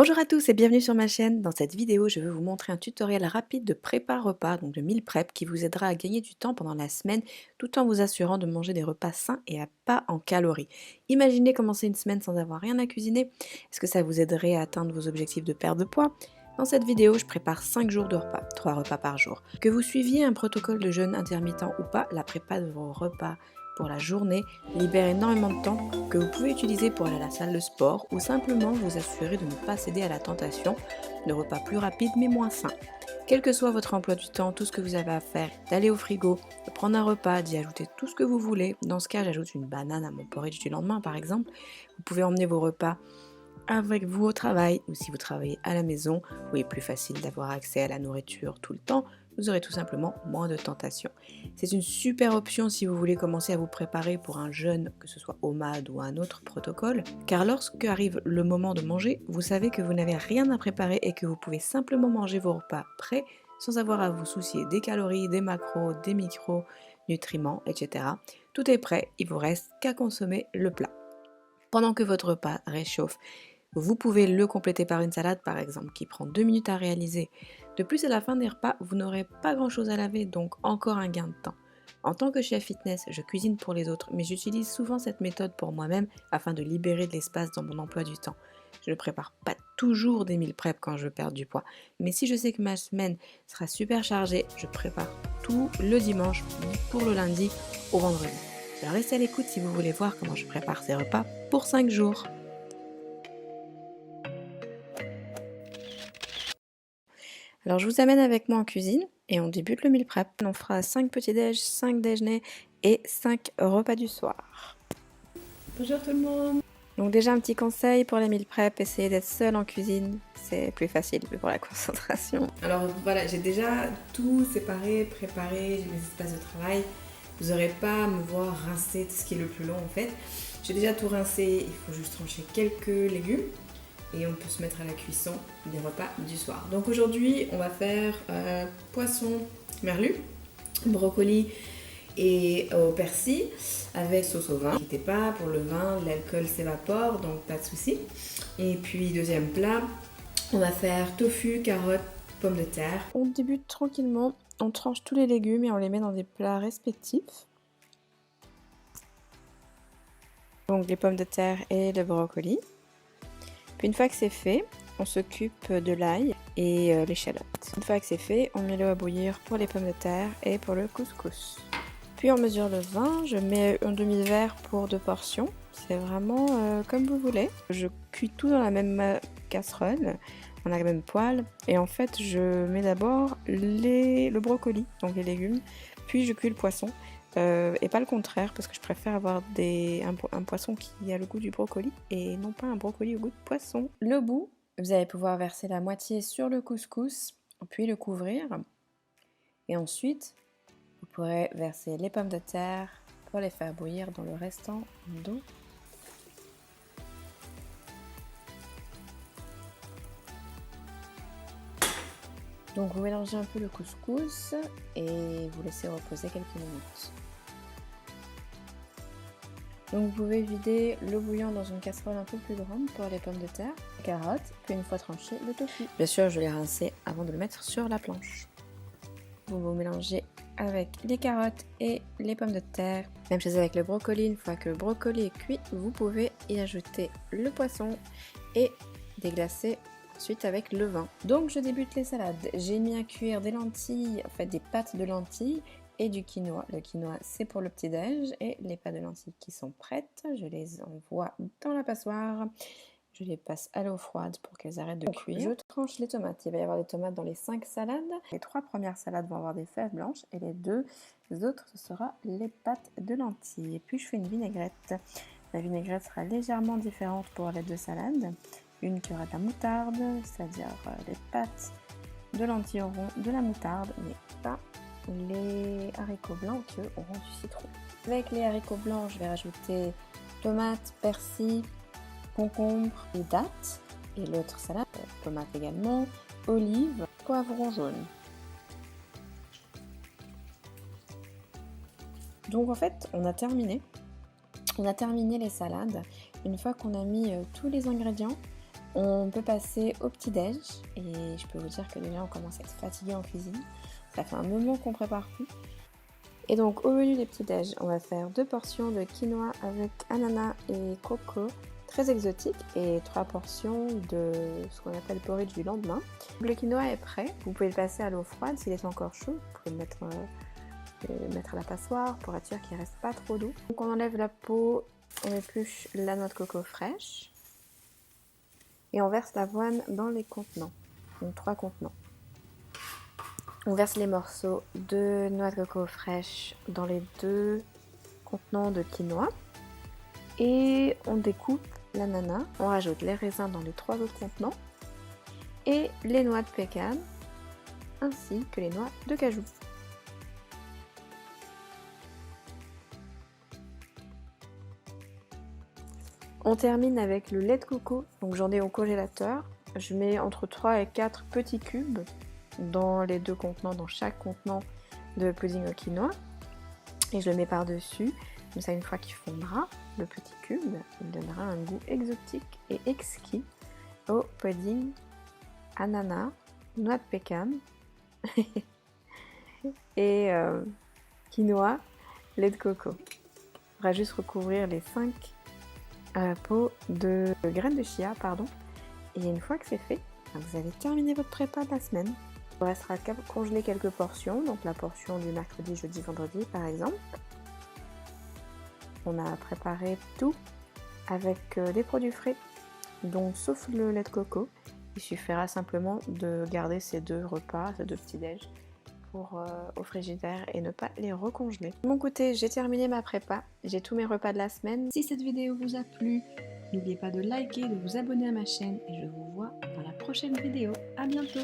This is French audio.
Bonjour à tous et bienvenue sur ma chaîne. Dans cette vidéo, je vais vous montrer un tutoriel rapide de prépa repas, donc de meal prep, qui vous aidera à gagner du temps pendant la semaine tout en vous assurant de manger des repas sains et à pas en calories. Imaginez commencer une semaine sans avoir rien à cuisiner. Est-ce que ça vous aiderait à atteindre vos objectifs de perte de poids? Dans cette vidéo, je prépare 5 jours de repas, 3 repas par jour. Que vous suiviez un protocole de jeûne intermittent ou pas, la prépa de vos repas pour la journée libère énormément de temps que vous pouvez utiliser pour aller à la salle de sport ou simplement vous assurer de ne pas céder à la tentation de repas plus rapides mais moins sains. Quel que soit votre emploi du temps, tout ce que vous avez à faire, d'aller au frigo, de prendre un repas, d'y ajouter tout ce que vous voulez. Dans ce cas, j'ajoute une banane à mon porridge du lendemain par exemple. Vous pouvez emmener vos repas avec vous au travail ou si vous travaillez à la maison où il est plus facile d'avoir accès à la nourriture tout le temps, vous aurez tout simplement moins de tentations. C'est une super option si vous voulez commencer à vous préparer pour un jeûne, que ce soit OMAD ou un autre protocole, car lorsque arrive le moment de manger, vous savez que vous n'avez rien à préparer et que vous pouvez simplement manger vos repas prêts sans avoir à vous soucier des calories, des macros, des micronutriments, etc. Tout est prêt, il vous reste qu'à consommer le plat. Pendant que votre repas réchauffe, vous pouvez le compléter par une salade par exemple qui prend 2 minutes à réaliser. De plus, à la fin des repas, vous n'aurez pas grand chose à laver, donc encore un gain de temps. En tant que chef fitness, je cuisine pour les autres, mais j'utilise souvent cette méthode pour moi-même afin de libérer de l'espace dans mon emploi du temps. Je ne prépare pas toujours des meal prep quand je veux perdre du poids, mais si je sais que ma semaine sera super chargée, je prépare tout le dimanche pour le lundi au vendredi. Alors restez à l'écoute si vous voulez voir comment je prépare ces repas pour 5 jours. Alors je vous amène avec moi en cuisine et on débute le meal prep. On fera 5 petits déj, 5 déjeuners et 5 repas du soir. Bonjour tout le monde. Donc déjà un petit conseil pour les meal prep, essayez d'être seul en cuisine, c'est plus facile pour la concentration. Alors voilà, j'ai déjà tout séparé, préparé, j'ai mes espaces de travail. Vous n'aurez pas à me voir rincer ce qui est le plus long en fait. J'ai déjà tout rincé, il faut juste trancher quelques légumes. Et on peut se mettre à la cuisson des repas du soir. Donc aujourd'hui, on va faire poisson merlu, brocoli et au persil avec sauce au vin. N'inquiétez pas, pour le vin, l'alcool s'évapore, donc pas de souci. Et puis deuxième plat, on va faire tofu, carottes, pommes de terre. On débute tranquillement, on tranche tous les légumes et on les met dans des plats respectifs. Donc les pommes de terre et le brocoli. Puis une fois que c'est fait, on s'occupe de l'ail et l'échalote. Une fois que c'est fait, on met l'eau à bouillir pour les pommes de terre et pour le couscous. Puis on mesure le vin, je mets un demi-verre pour 2 portions. C'est vraiment comme vous voulez. Je cuis tout dans la même casserole, dans la même poêle. Et en fait, je mets d'abord le brocoli, donc les légumes, puis je cuis le poisson. Et pas le contraire, parce que je préfère avoir un poisson qui a le goût du brocoli et non pas un brocoli au goût de poisson. Le bout, vous allez pouvoir verser la moitié sur le couscous, puis le couvrir. Et ensuite, vous pourrez verser les pommes de terre pour les faire bouillir dans le restant d'eau. Donc vous mélangez un peu le couscous et vous laissez reposer quelques minutes. Donc vous pouvez vider l'eau bouillante dans une casserole un peu plus grande pour les pommes de terre, les carottes, puis une fois tranché, le tofu. Bien sûr, je l'ai rincé avant de le mettre sur la planche. Vous mélangez avec les carottes et les pommes de terre. Même chose avec le brocoli, une fois que le brocoli est cuit, vous pouvez y ajouter le poisson et déglacer ensuite avec le vin. Donc je débute les salades. J'ai mis à cuire des lentilles, en fait des pâtes de lentilles et du quinoa. Le quinoa c'est pour le petit-déj et les pâtes de lentilles qui sont prêtes, je les envoie dans la passoire. Je les passe à l'eau froide pour qu'elles arrêtent de cuire. Je tranche les tomates. Il va y avoir des tomates dans les 5 salades. Les 3 premières salades vont avoir des fèves blanches et les 2 autres, ce sera les pâtes de lentilles. Et puis je fais une vinaigrette. La vinaigrette sera légèrement différente pour les 2 salades. Une qui aura de la moutarde, c'est-à-dire les pâtes de lentilles auront de la moutarde, mais pas les haricots blancs qui eux auront du citron. Avec les haricots blancs, je vais rajouter tomates, persil, concombre et dattes, et l'autre salade, tomates également, olives, poivron jaune. Donc en fait, on a terminé les salades. Une fois qu'on a mis tous les ingrédients, On peut passer au petit-déj et je peux vous dire que déjà on commence à être fatigué en cuisine. Ça fait un moment qu'on prépare tout. Et donc au menu des petits-déj, on va faire 2 portions de quinoa avec ananas et coco, très exotique, et 3 portions de ce qu'on appelle porridge du lendemain. Le quinoa est prêt, vous pouvez le passer à l'eau froide s'il est encore chaud, vous pouvez le mettre à la passoire pour être sûr qu'il ne reste pas trop d'eau. Donc on enlève la peau, on épluche la noix de coco fraîche et on verse l'avoine dans les contenants, donc 3 contenants. On verse les morceaux de noix de coco fraîche dans les 2 contenants de quinoa et on découpe l'ananas. On rajoute les raisins dans les 3 autres contenants et les noix de pécan ainsi que les noix de cajou. On termine avec le lait de coco, donc j'en ai au congélateur. Je mets entre 3 et 4 petits cubes dans les 2 contenants, dans chaque contenant de pudding au quinoa. Et je le mets par-dessus, comme ça une fois qu'il fondra, le petit cube, il donnera un goût exotique et exquis au pudding ananas, noix de pécan et quinoa, lait de coco. On va juste recouvrir les 5 peau de graines de chia, pardon. Et une fois que c'est fait, vous avez terminé votre prépa de la semaine. Il vous restera qu'à congeler quelques portions, donc la portion du mercredi, jeudi, vendredi par exemple. On a préparé tout avec des produits frais, donc sauf le lait de coco. Il suffira simplement de garder ces 2 repas, ces 2 petits-déj au frigidaire et ne pas les recongeler. De mon côté, j'ai terminé ma prépa, j'ai tous mes repas de la semaine. Si cette vidéo vous a plu, n'oubliez pas de liker, de vous abonner à ma chaîne et je vous vois dans la prochaine vidéo. À bientôt!